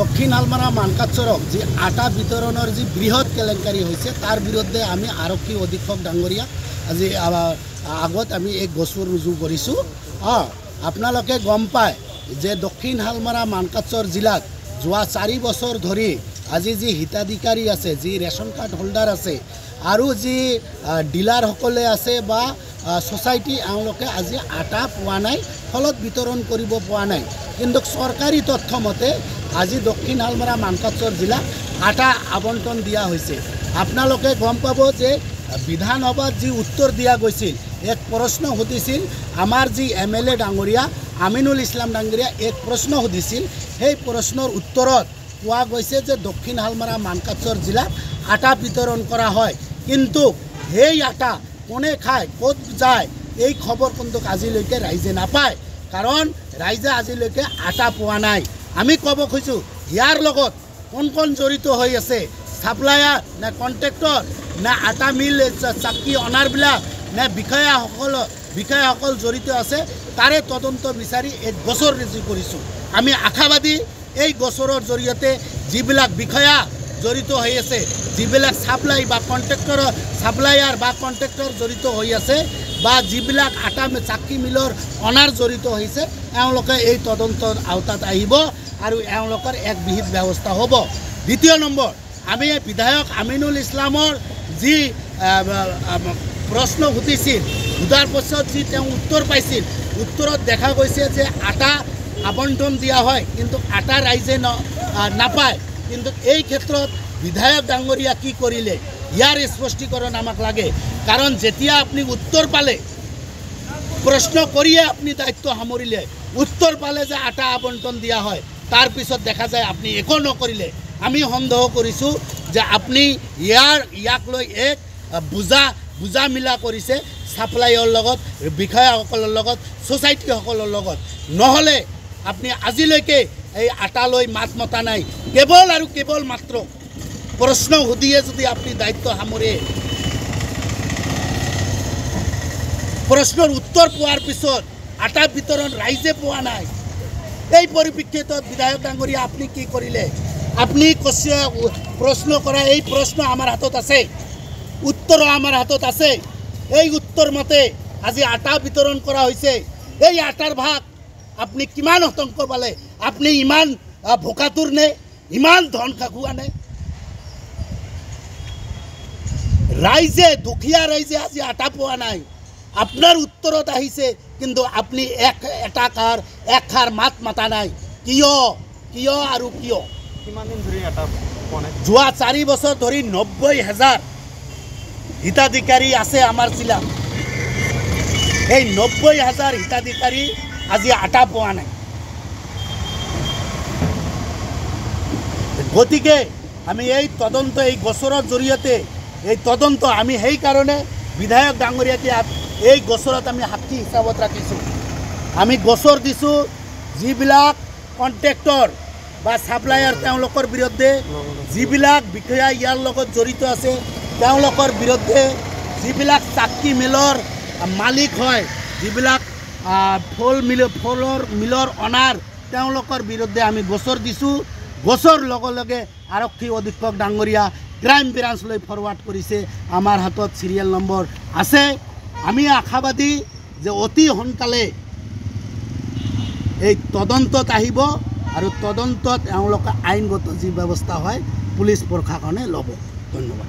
দক্ষিণ হালমাৰা মানকাচৰক যি আটা বিতৰণৰ যি বৃহৎ কেলেংকাৰী হৈছে তাৰ বিৰুদ্ধে আমি আৰক্ষী অধীক্ষক ডাঙৰীয়া আজি আগত আমি এক গোচৰ ৰুজু কৰিছোঁ। আপোনালোকে গম পায় যে দক্ষিণ হালমাৰা মানকাচৰ জিলাত যোৱা 4 বছৰ ধৰি আজি যি হিতাধিকাৰী আছে, যি ৰেচন কাৰ্ড হোল্ডাৰ আছে আৰু যি ডিলাৰসকলে আছে বা সোসাইটি এওঁলোকে আজি আটা পোৱা নাই, ফলত বিতৰণ কৰিব পৰা নাই। কিন্তু চৰকাৰী তথ্য মতে আজি দক্ষিণ হালমাৰা মানকাচৰ জিলাত আটা আবণ্টন দিয়া হৈছে। আপোনালোকে গম পাব যে বিধানসভাত যি উত্তৰ দিয়া গৈছিল, এক প্ৰশ্ন সুধিছিল আমাৰ যি MLA ডাঙৰীয়া আমিনুল ইছলাম ডাঙৰীয়া এক প্ৰশ্ন সুধিছিল। সেই প্ৰশ্নৰ উত্তৰত কোৱা গৈছে যে দক্ষিণ হালমাৰা মানকাচৰ জিলাত আটা বিতৰণ কৰা হয়, কিন্তু সেই আটা কোনে খায়, ক'ত যায়, এই খবৰ কিন্তু আজিলৈকে ৰাইজে নাপায়। কাৰণ ৰাইজে আজিলৈকে আটা পোৱা নাই। আমি ক'ব খুজিছোঁ ইয়াৰ লগত কোন কোন জড়িত হৈ আছে, ছাপ্লায়াৰ নে কণ্ট্ৰেক্টৰ নে আটা মিল চাকি অনাৰবিলাক নে বিষয়াসকল জড়িত আছে, তাৰে তদন্ত বিচাৰি এক গোচৰ ৰুজু কৰিছোঁ। আমি আশাবাদী এই গোচৰৰ জৰিয়তে যিবিলাক বিষয়া জড়িত হৈ আছে, যিবিলাক ছাপ্লাই বা ছাপ্লায়াৰ বা কণ্ট্ৰেক্টৰ জড়িত হৈ আছে বা যিবিলাক আটা চাকি মিলৰ অনাৰ জড়িত হৈছে, এওঁলোকে এই তদন্তৰ আওতাত আহিব আৰু এওঁলোকৰ এক বিহিত ব্যৱস্থা হ'ব। দ্বিতীয় নম্বৰ, আমি বিধায়ক আমিনুল ইছলামৰ যি প্ৰশ্ন সুধিছিল, সোধাৰ পাছত যি তেওঁ উত্তৰ পাইছিল, উত্তৰত দেখা গৈছে যে আটা আবণ্টন দিয়া হয়, কিন্তু আটা ৰাইজে নাপায়। কিন্তু এই ক্ষেত্ৰত বিধায়ক ডাঙৰীয়া কি কৰিলে, ইয়াৰ স্পষ্টীকৰণ আমাক লাগে। কাৰণ যেতিয়া আপুনি উত্তৰ পালে, প্ৰশ্ন কৰিয়ে আপুনি দায়িত্ব সামৰিলে, উত্তৰ পালে যে আটা আবণ্টন দিয়া হয়, তাৰপিছত দেখা যায় আপুনি একো নকৰিলে। আমি সন্দেহ কৰিছোঁ যে আপুনি ইয়াক লৈ এক বুজা মিলা কৰিছে ছাপ্লাইৰ লগত, বিষয়াসকলৰ লগত, ছ'চাইটিসকলৰ লগত। নহ'লে আপুনি আজিলৈকে এই আটা লৈ মাত মতা নাই। কেৱল আৰু কেৱল মাত্ৰ প্ৰশ্ন সুধিয়ে যদি আপুনি দায়িত্ব সামৰে, প্ৰশ্নৰ উত্তৰ পোৱাৰ পিছত আটা বিতৰণ ৰাইজে পোৱা নাই, এই পৰিপ্ৰেক্ষিতত বিধায়ক ডাঙৰীয়া আপুনি কি কৰিলে? আপুনি প্ৰশ্ন কৰা এই প্ৰশ্ন আমাৰ হাতত আছে, উত্তৰো আমাৰ হাতত আছে। এই উত্তৰ মতে আজি আটা বিতৰণ কৰা হৈছে। এই আটাৰ ভাগ আপুনি কিমান শতাংশ পালে? আপুনি ইমান ভোকাতুৰ নে? ইমান ধন খাকুৱা নে? ৰাইজে, দুখীয়া ৰাইজে আজি আটা পোৱা নাই। আপোনাৰ উত্তৰত আহিছে, কিন্তু আপুনি এষাৰ মাত মাতা নাই। কিয় আৰু কিয়? কিমান দিন ধৰি আটা পোৱা নাই? যোৱা 4 বছৰ ধৰি 90,000 হিতাধিকাৰী আছে আমাৰ জিলাত। এই 90,000 হিতাধিকাৰী আজি আটা পোৱা নাই। গতিকে আমি এই তদন্ত, এই গোচৰৰ জৰিয়তে এই তদন্ত আমি সেইকাৰণে বিধায়ক ডাঙৰীয়াকে এই গোচৰত আমি সাক্ষী হিচাপত ৰাখিছোঁ। আমি গোচৰ দিছোঁ যিবিলাক কণ্ট্ৰেক্টৰ বা ছাপ্লায়াৰ তেওঁলোকৰ বিৰুদ্ধে, যিবিলাক বিষয়া ইয়াৰ লগত জড়িত আছে তেওঁলোকৰ বিৰুদ্ধে, যিবিলাক চাকি মিলৰ মালিক হয়, যিবিলাক ফলৰ মিলৰ অনাৰ, তেওঁলোকৰ বিৰুদ্ধে আমি গোচৰ দিছোঁ। গোচৰ লগে লগে আৰক্ষী অধীক্ষক ডাঙৰীয়া ক্ৰাইম ব্ৰাঞ্চলৈ ফৰৱাৰ্ড কৰিছে। আমাৰ হাতত চিৰিয়েল নম্বৰ আছে। আমি আশাবাদী যে অতি সোনকালে এই তদন্তত আহিব আৰু তদন্তত এওঁলোকে আইনগত যি ব্যৱস্থা হয় পুলিচ প্ৰশাসনে ল'ব। ধন্যবাদ।